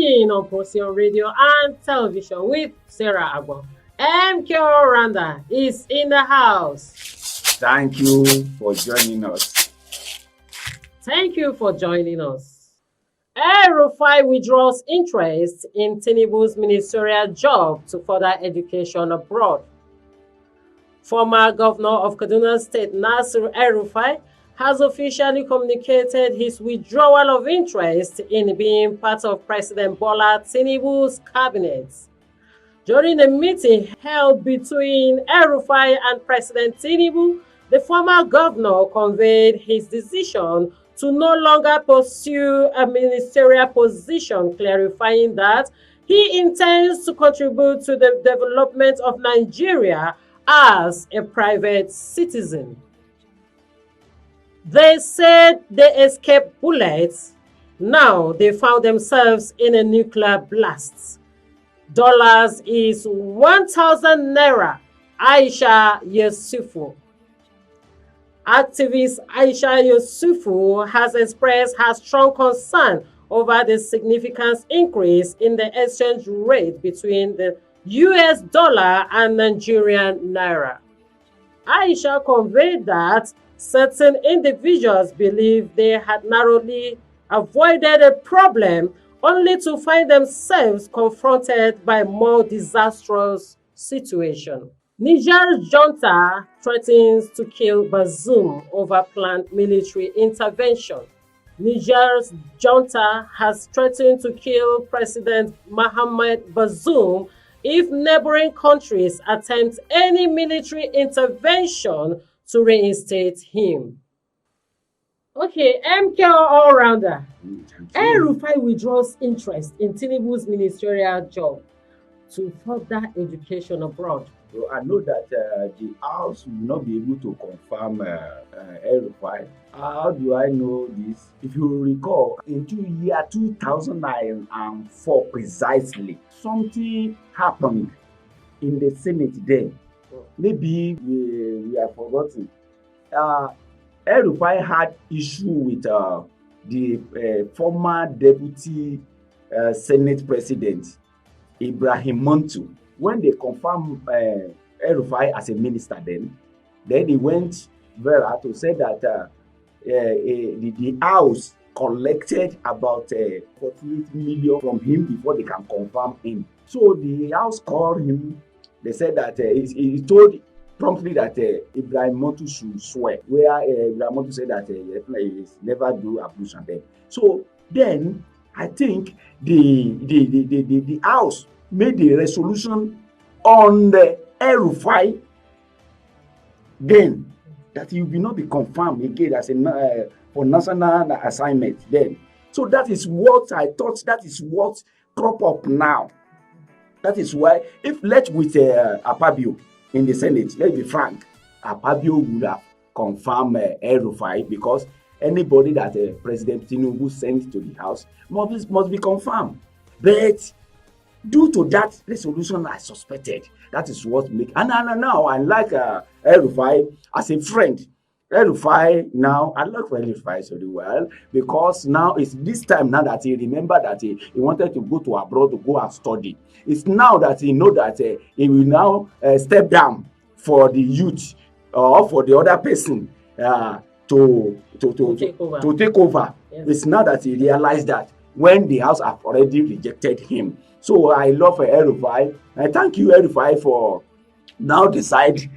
in on Position Radio and Television with Sarah Agbo. MK Randa is in the house. Thank you for joining us. Thank you for joining us. El-Rufai withdraws interest in Tinubu's ministerial job to further education abroad. Former governor of Kaduna State, Nasir El-Rufai, has officially communicated his withdrawal of interest in being part of President Bola Tinubu's cabinet. During a meeting held between El-Rufai and President Tinubu, the former governor conveyed his decision to no longer pursue a ministerial position, clarifying that he intends to contribute to the development of Nigeria as a private citizen. They said they escaped bullets. Now they found themselves in a nuclear blast. Dollars is 1,000 Naira. Aisha Yusufu. Activist Aisha Yusufu has expressed her strong concern over the significant increase in the exchange rate between the US dollar and Nigerian Naira. Aisha conveyed that certain individuals believe they had narrowly avoided a problem only to find themselves confronted by a more disastrous situation. Niger Junta threatens to kill Bazoum over planned military intervention. Niger's junta has threatened to kill President Mohamed Bazoum if neighboring countries attempt any military intervention to reinstate him. Okay, MK all-rounder. El-Rufai withdraws interest in Tinubu's ministerial job to further education abroad. So I know that the House will not be able to confirm El-Rufai. How do I know this? If you recall, in year 2004 precisely, something happened in the Senate then. Maybe we have forgotten. El-Rufai had issue with the former deputy Senate President, Ibrahim Montu. When they confirmed El-Rufai as a minister then he went viral to say that the House collected about 48 million from him before they can confirm him. So the House called him. They said that he told promptly that Ibrahim Montu should swear, where Ibrahim Montu said that he never do ablution then. So then I think the House made the resolution on the El-Rufai then that he will not be confirmed again as a for national assignment then. So that is what I thought. That is what crop up now. That is why if left with Akpabio in the Senate, let's be frank, Akpabio would have confirmed El-Rufai because anybody that President Tinubu sent to the House must be confirmed. But due to that resolution, I suspected that is what make. And now I like El-Rufai as a friend. El-Rufai now, I like El-Rufai so well because now it's this time now that he remember that he wanted to go to abroad to go and study. It's now that he know that he will now step down for the youth or for the other person to take over. Yes. It's now that he realized that when the House have already rejected him. So I love El-Rufai. I thank you, El-Rufai, for now decided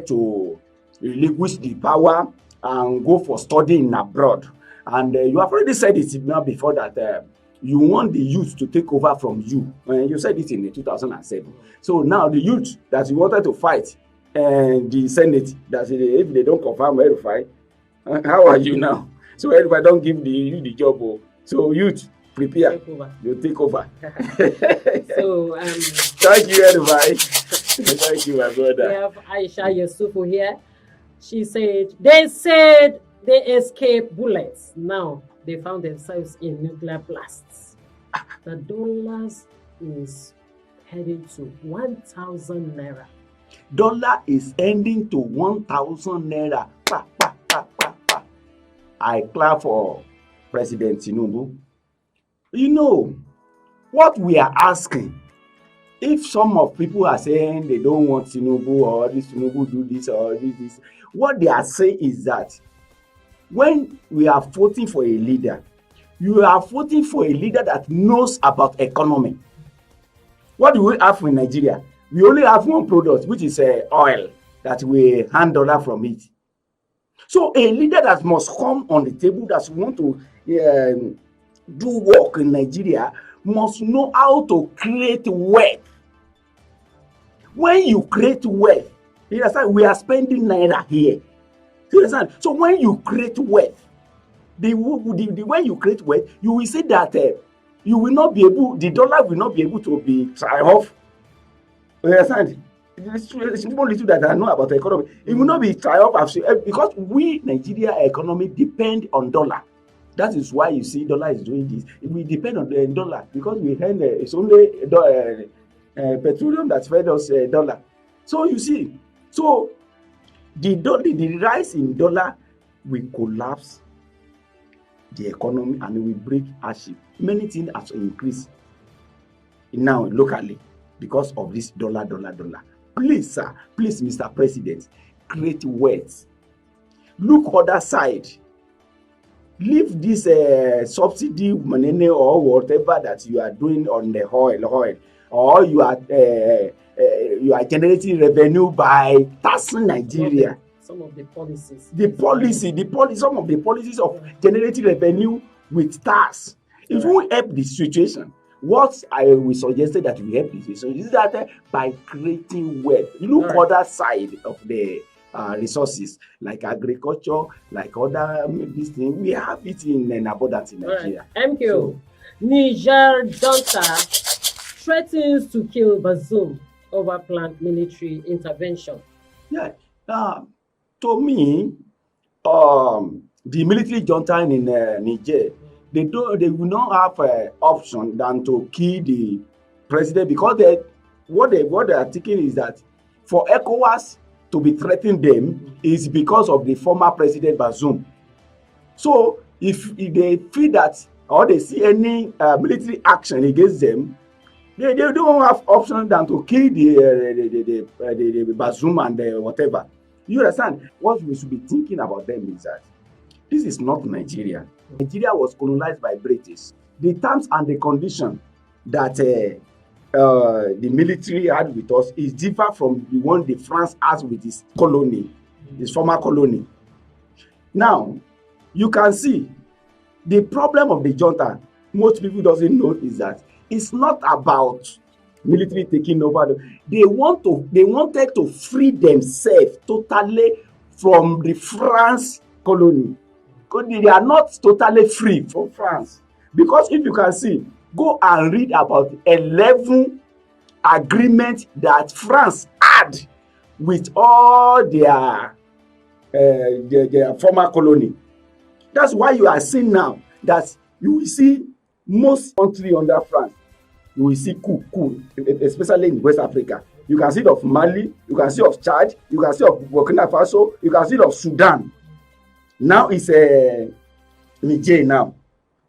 to relinquish the power and go for studying abroad. And you have already said it now before that you want the youth to take over from you. You said it in 2007. So now the youth that you wanted to fight the Senate, that if they don't confirm El-Rufai, how are you now? So El-Rufai don't give you the job. So youth, prepare. You take over. So thank you, El-Rufai. Thank you, my brother. We have Aisha Yusufu here. She said they escaped bullets. Now they found themselves in nuclear blasts. The dollars is heading to 1,000 Naira. Dollar is ending to 1,000 Naira. Pa, pa, pa, pa, pa. I clap for President Tinubu. You know, what we are asking, if some of people are saying they don't want Tinubu or this Tinubu do this or this, what they are saying is that when we are voting for a leader, you are voting for a leader that knows about economy. What do we have in Nigeria? We only have one product, which is oil, that we hand dollar from it. So a leader that must come on the table, that want to do work in Nigeria, must know how to create wealth. When you create wealth, you understand, we are spending Naira here. You understand? So when you create wealth, when you create wealth, you will see that you will not be able, the dollar will not be able to be triumph. You understand? It's more little that I know about the economy. It will not be triumph because we, Nigeria economy, depend on dollar. That is why you see dollar is doing this. We depend on the dollar because we earn it's only petroleum that fed us dollar. So you see, so the rise in dollar will collapse the economy and it will break hardship. Many things have increased now locally because of this dollar. Please, sir, please, Mr. President, create wealth. Look other side. Leave this subsidy money or whatever that you are doing on the oil, or you are generating revenue by taxing Nigeria. Some of the policies. Some of the policies of generating revenue with tax. If we help the situation, what I will suggest that we help the situation is that by creating wealth, look other side of the resources like agriculture, like other this thing. We have it in abundance in Nigeria. Thank you. So, Niger Junta threatens to kill Bazoum over planned military intervention. Yeah. To me, the military junta in Niger, they will not have option than to kill the president because what they are thinking is that for ECOWAS to be threatening them is because of the former president Bazoum. So if they feel that or they see any military action against them, they don't have option than to kill the Bazoum and whatever. You understand? What we should be thinking about them is that this is not Nigeria. Nigeria was colonized by British. The terms and the condition that the military had with us is different from the one the France has with its colony, its former colony. Now, you can see the problem of the junta, most people doesn't know, is that it's not about military taking over. They wanted to free themselves totally from the France colony. Because they are not totally free from France. Because if you can see, go and read about 11 agreements that France had with all their former colony. That's why you are seeing now that you will see most countries under France. You will see coup, especially in West Africa. You can see it of Mali, you can see it of Chad, you can see it of Burkina Faso, you can see it of Sudan. Now it's Niger now.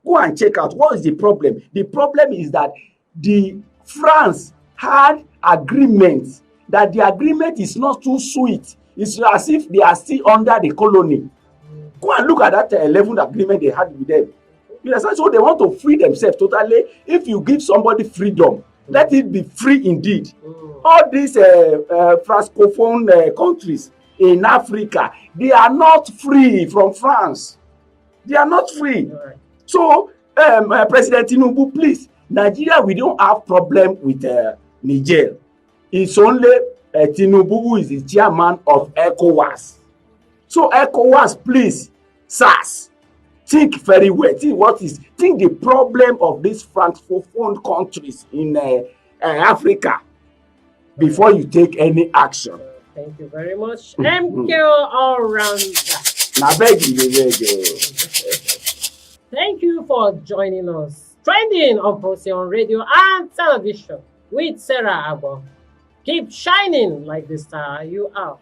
Go and check out what is the problem. The problem is that the France had agreements, that the agreement is not too sweet. It's as if they are still under the colony. Go and look at that 11 agreement they had with them. You understand? So they want to free themselves totally. If you give somebody freedom, let it be free indeed. All these Francophone countries in Africa, they are not free from France. They are not free. So, President Tinubu, please, Nigeria, we don't have problem with Niger. It's only Tinubu who is the chairman of ECOWAS. So, ECOWAS, please, SARS, think very well. Think the problem of these Francophone countries in Africa before you take any action. Thank you very much. MQ all rounder. Thank you for joining us. Trending on Procyon Radio and Television with Sarah Abo. Keep shining like the star you are.